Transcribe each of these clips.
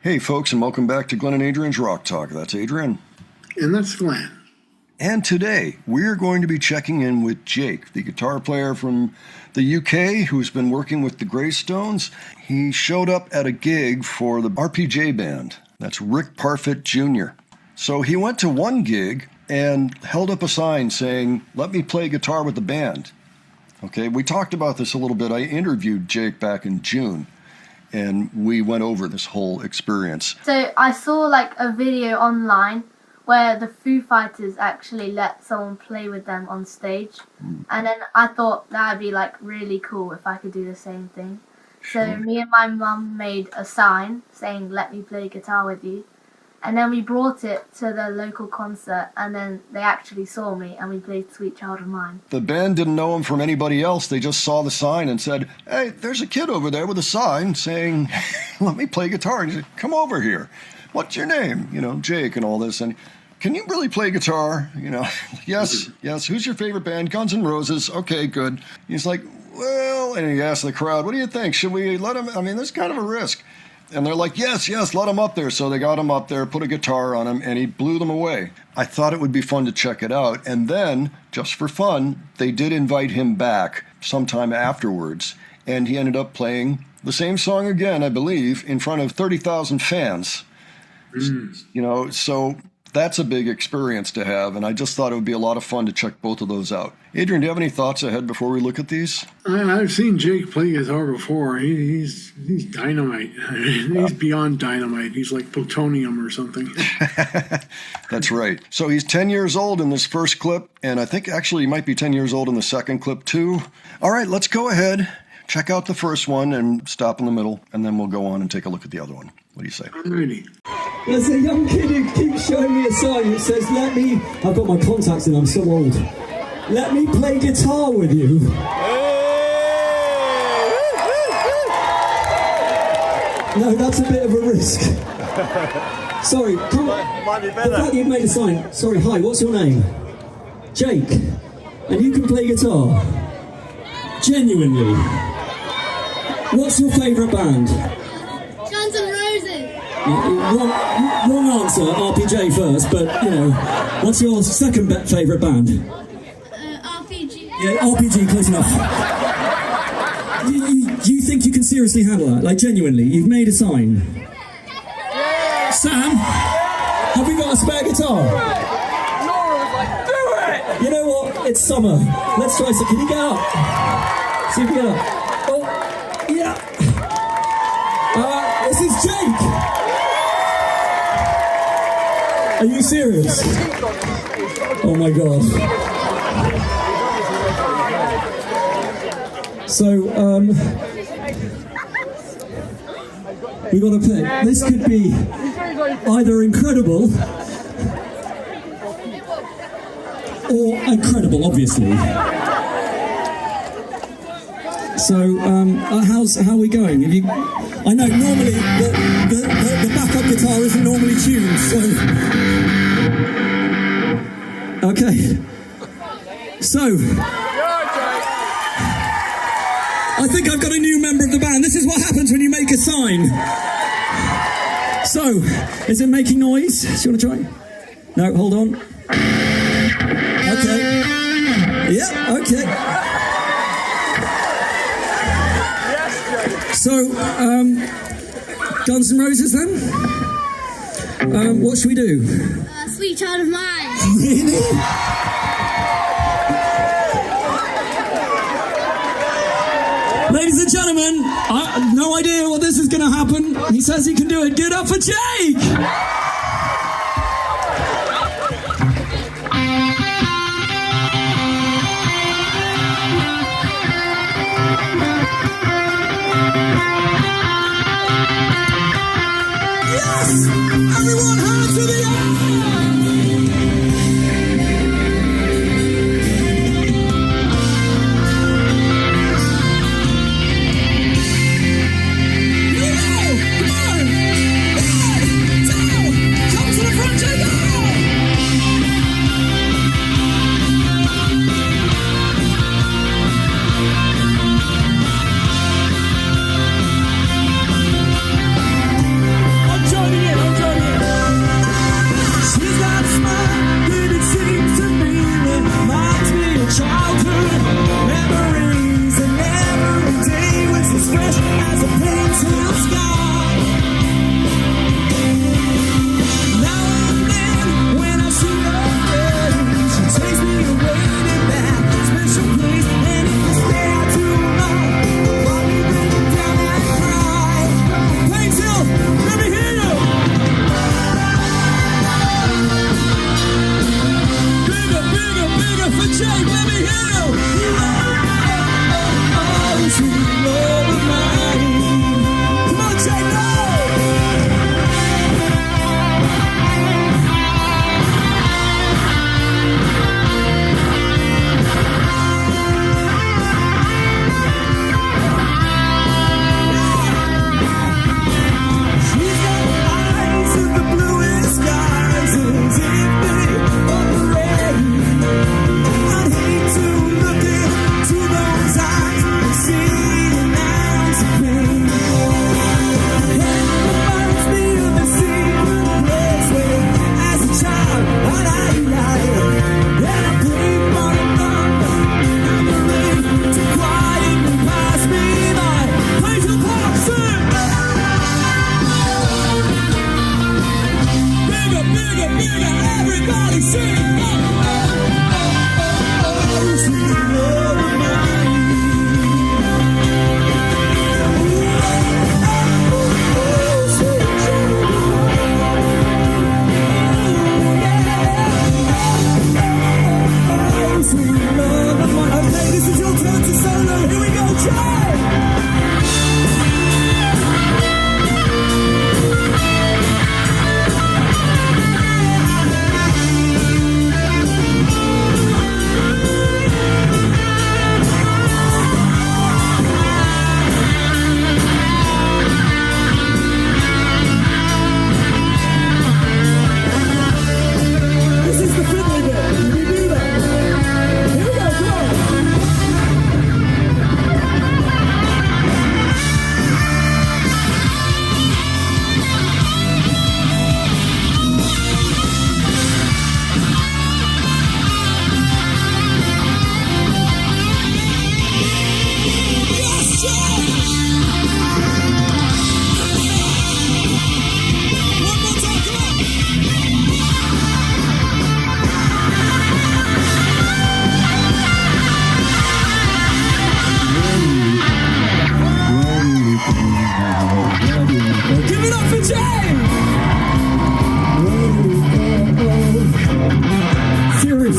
Hey folks, and welcome back to Glenn and Adrian's Rock Talk. That's Adrian. And that's Glenn. And today, we're going to be checking in with Jake, the guitar player from the UK who's been working with the Greystones. He showed up at a gig for the RPJ band. That's Rick Parfitt Jr. So he went to one gig and held up a sign saying, "Let me play guitar with the band." Okay, we talked about this a little bit. I interviewed Jake back in June, and we went over this whole experience. So I saw a video online where the Foo Fighters actually let someone play with them on stage. And then I thought that'd be really cool if I could do the same thing. Sure. So me and my mum made a sign saying, "Let me play guitar with you." And then we brought it to the local concert, and then they actually saw me, and we played Sweet Child of Mine. The band didn't know him from anybody else. They just saw the sign and said, "Hey, there's a kid over there with a sign saying, 'Let me play guitar.'" And he said, "Come over here. What's your name?" Jake and all this. And, "Can you really play guitar?" Yes. "Who's your favorite band?" "Guns N' Roses." "Okay, good." He's like, "Well," and he asked the crowd, "What do you think? Should we let him?" There's kind of a risk. And they're like, yes, let him up there. So they got him up there, put a guitar on him, and he blew them away. I thought it would be fun to check it out. And then, just for fun, they did invite him back sometime afterwards. And he ended up playing the same song again, I believe, in front of 30,000 fans. So that's a big experience to have. And I just thought it would be a lot of fun to check both of those out. Adrian, do you have any thoughts ahead before we look at these? I've seen Jake play guitar before. He's dynamite. He's beyond dynamite. He's like plutonium or something. That's right. So he's 10 years old in this first clip, and I think actually he might be 10 years old in the second clip too. All right, let's go ahead, check out the first one and stop in the middle, and then we'll go on and take a look at the other one. What do you say? Alrighty. There's a young kid who keeps showing me a sign that says, I've got my contacts in, I'm so old. "Let me play guitar with you." No, that's a bit of a risk. Sorry, might be better. The fact you've made a sign. Sorry, hi, what's your name? Jake. And you can play guitar? Genuinely. What's your favourite band? Guns N' Roses. Wrong answer, RPJ first, but, what's your second favourite band? RPG. Yeah, RPG, close enough. Do you think you can seriously handle that? Genuinely, you've made a sign. Yeah. Sam, have we got a spare guitar? Laura was like, "Do it!" You know what? It's summer. Let's try some. Can you get up? See if you get up. Oh, yeah. This is Jake. Are you serious? Oh my God. So, we got to pick. This could be either incredible or incredible, obviously. So, how are we going? I know normally the backup guitar isn't normally tuned, so. Okay. So. I think I've got a new member of the band. This is what happens when you make a sign. So, is it making noise? Do you want to try? No, hold on. Okay. Yeah, okay. So, Guns N' Roses then? What should we do? Sweet Child of Mine. Really? Ladies and gentlemen, I have no idea what this is going to happen. He says he can do it. Give it up for Jake! Yes! Everyone, hands to the air!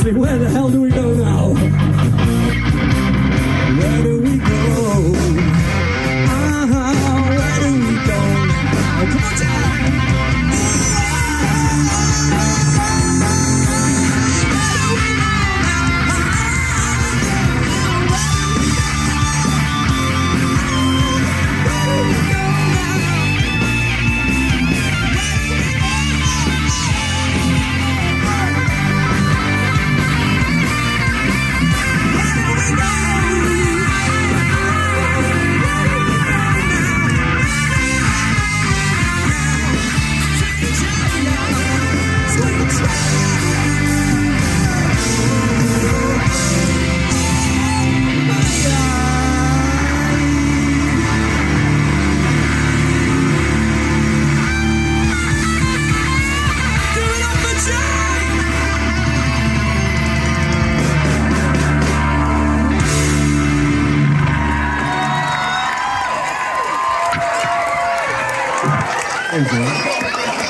me, where the hell do we go now? Where do we go? Where do we go now? Come on, Jack!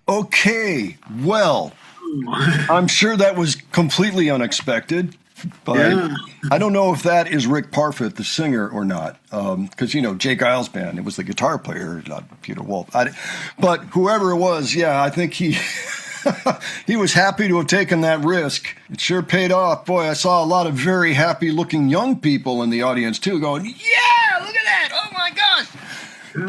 Okay, well, I'm sure that was completely unexpected, but Yeah. I don't know if that is Rick Parfitt, the singer, or not. Because, Jake Giles' band, it was the guitar player, not Peter Wolf. But whoever it was, yeah, I think he he was happy to have taken that risk. It sure paid off. Boy, I saw a lot of very happy-looking young people in the audience, too, going, yeah, look at that. Oh, my gosh.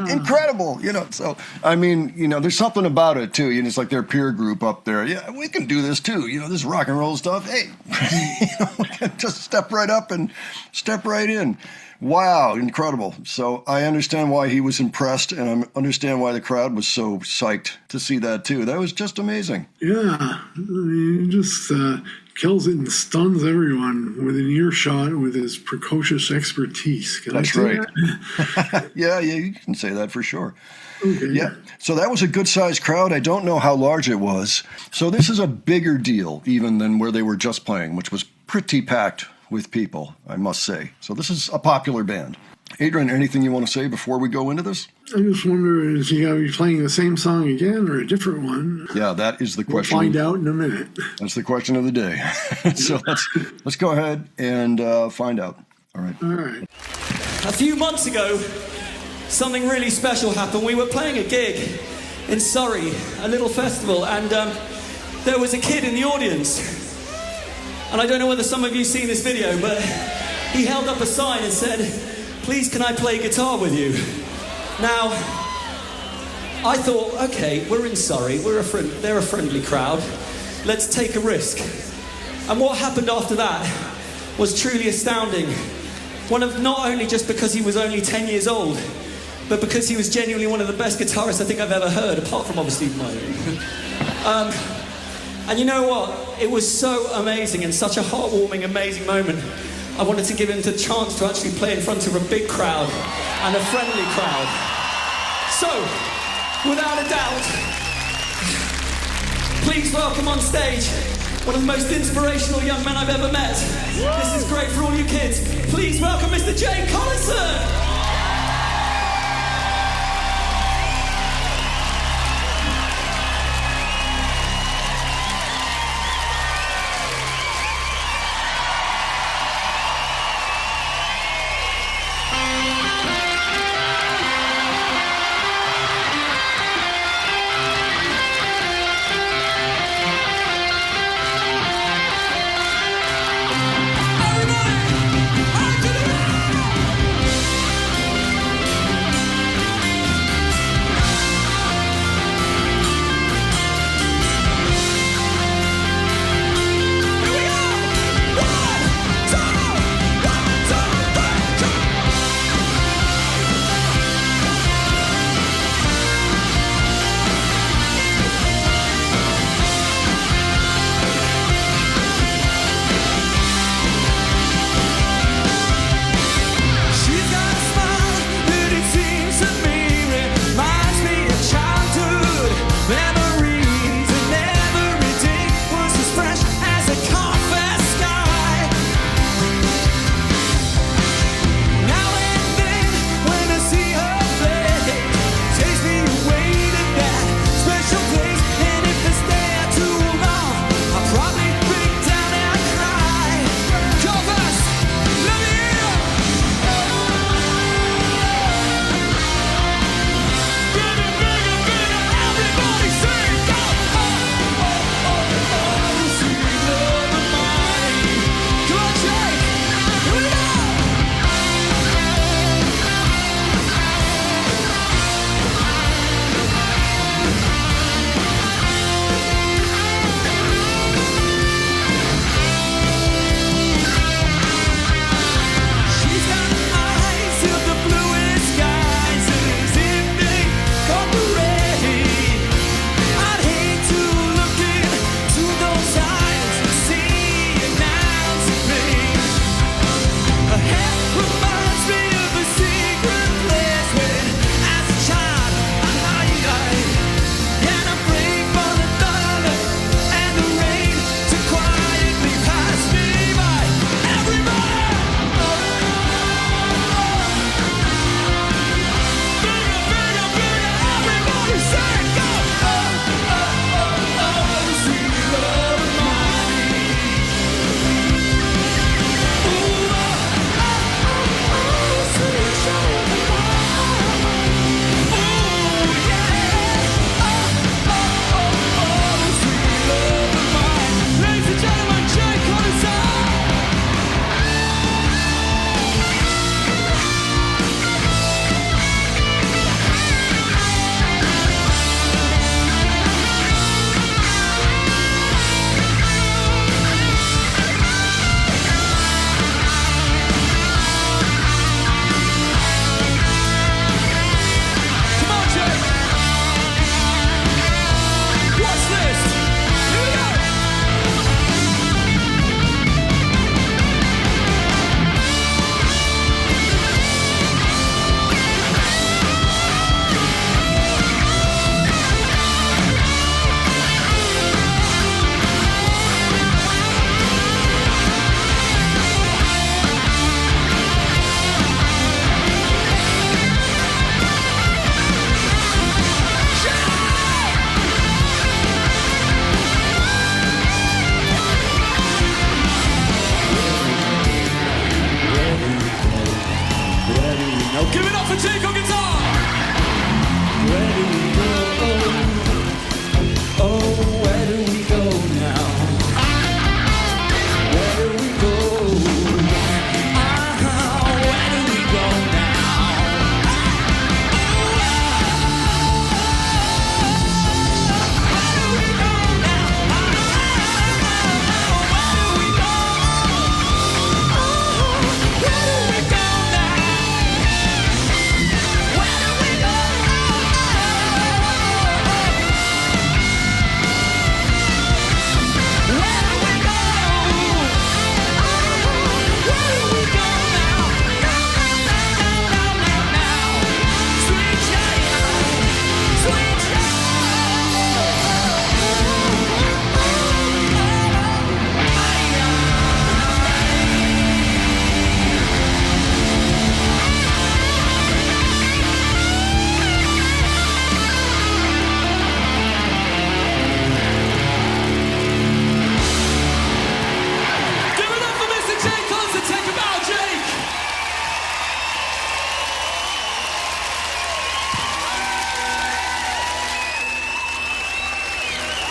Incredible, so there's something about it too. It's like their peer group up there. Yeah, we can do this too. This rock and roll stuff. Hey, we can just step right up and step right in. Wow, incredible. So I understand why he was impressed, and I understand why the crowd was so psyched to see that too. That was just amazing. Yeah, he just kills it and stuns everyone within earshot with his precocious expertise. Can That's I say right. that? Yeah, you can say that for sure. Okay. Yeah, so that was a good-sized crowd. I don't know how large it was. So this is a bigger deal even than where they were just playing, which was pretty packed with people, I must say. So this is a popular band. Adrian, anything you want to say before we go into this? I just wonder, is he going to be playing the same song again or a different one? Yeah, that is the We'll question. find out in a minute. That's the question of the day. So let's go ahead and find out. All right. All right. A few months ago, something really special happened. We were playing a gig in Surrey, a little festival, and there was a kid in the audience. And I don't know whether some of you have seen this video, but he held up a sign and said, "Please, can I play guitar with you?" Now, I thought, okay, we're in Surrey, they're a friendly crowd, let's take a risk. And what happened after that was truly astounding. Not only just because he was only 10 years old, but because he was genuinely one of the best guitarists I think I've ever heard, apart from obviously my own. And you know what? It was so amazing and such a heartwarming, amazing moment. I wanted to give him the chance to actually play in front of a big crowd and a friendly crowd. So, without a doubt, please welcome on stage one of the most inspirational young men I've ever met. This is great for all you kids. Please welcome Mr. J8KE.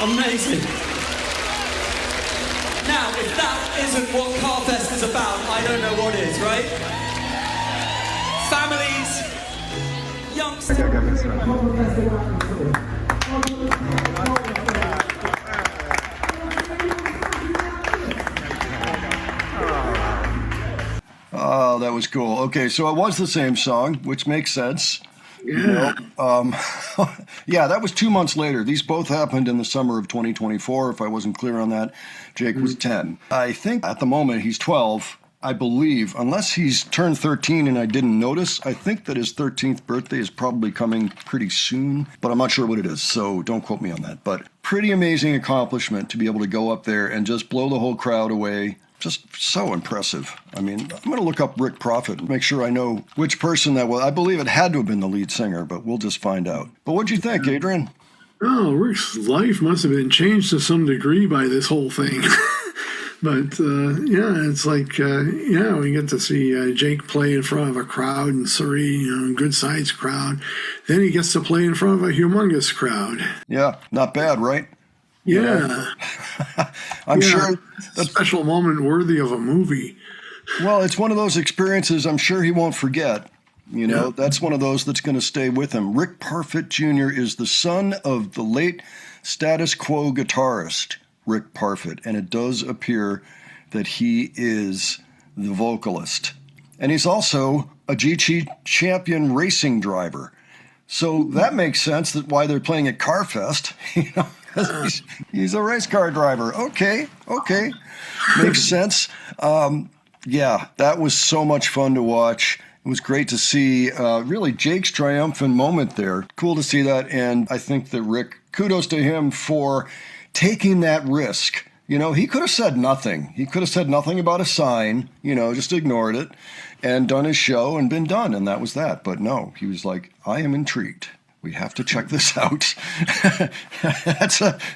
Amazing. Now, if that isn't what Carfest is about, I don't know what is, right? Families, youngsters. Oh, that was cool. Okay, so it was the same song, which makes sense. Yeah. Yeah, that was 2 months later. These both happened in the summer of 2024, if I wasn't clear on that. Jake was 10. I think at the moment he's 12, I believe, unless he's turned 13 and I didn't notice. I think that his 13th birthday is probably coming pretty soon, but I'm not sure what it is, so don't quote me on that. But pretty amazing accomplishment to be able to go up there and just blow the whole crowd away. Just so impressive. I mean, I'm going to look up Rick Prophet and make sure I know which person that was. I believe it had to have been the lead singer, but we'll just find out. But what'd you think, Adrian? Oh, Rick's life must have been changed to some degree by this whole thing. But, yeah, it's like, yeah, we get to see Jake play in front of a crowd in Surrey, you know, good sized crowd. Then he gets to play in front of a humongous crowd. Yeah, not bad, right? Yeah. I'm sure A special moment worthy of a movie. Well, it's one of those experiences I'm sure he won't forget. You know, that's one of those that's going to stay with him. Rick Parfitt Jr. is the son of the late Status Quo guitarist, Rick Parfitt, and it does appear that he is the vocalist. And he's also a GT champion racing driver. So that makes sense that why they're playing at Carfest, you know. He's a race car driver. Okay. Makes sense. Yeah, that was so much fun to watch. It was great to see really Jake's triumphant moment there. Cool to see that. And I think that Rick, kudos to him for taking that risk. You know, he could have said nothing. He could have said nothing about a sign, you know, just ignored it and done his show and been done. And that was that. But no, he was like, I am intrigued. We have to check this out.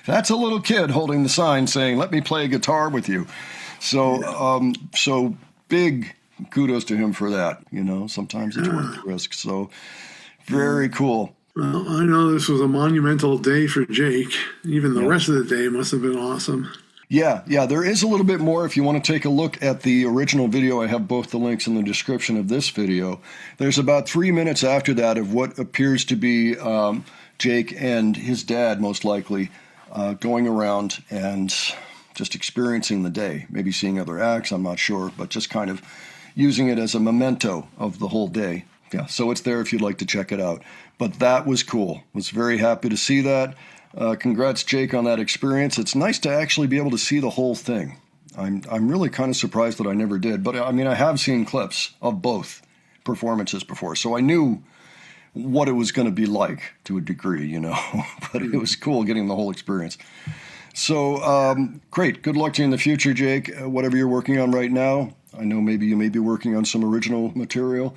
That's a little kid holding the sign saying, let me play guitar with you. So, so big kudos to him for that. You know, sometimes it's worth the risk. So very cool. Well, I know this was a monumental day for Jake. Even the rest of the day must have been awesome. Yeah, there is a little bit more. If you want to take a look at the original video, I have both the links in the description of this video. There's about 3 minutes after that of what appears to be Jake and his dad, most likely, going around and just experiencing the day. Maybe seeing other acts, I'm not sure, but just kind of using it as a memento of the whole day. Yeah, so it's there if you'd like to check it out. But that was cool. Was very happy to see that. Congrats, Jake, on that experience. It's nice to actually be able to see the whole thing. I'm really kind of surprised that I never did. But, I mean, I have seen clips of both performances before, so I knew what it was going to be like to a degree, you know. But it was cool getting the whole experience. So, great. Good luck to you in the future, Jake. Whatever you're working on right now. I know maybe you may be working on some original material.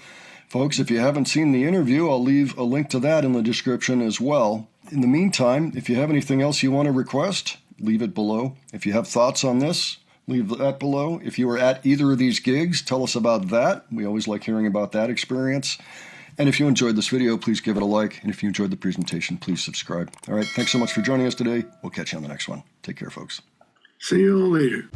Folks, if you haven't seen the interview, I'll leave a link to that in the description as well. In the meantime, if you have anything else you want to request, leave it below. If you have thoughts on this, leave that below. If you were at either of these gigs, tell us about that. We always like hearing about that experience. And if you enjoyed this video, please give it a like. And if you enjoyed the presentation, please subscribe. All right, thanks so much for joining us today. We'll catch you on the next one. Take care, folks. See you all later.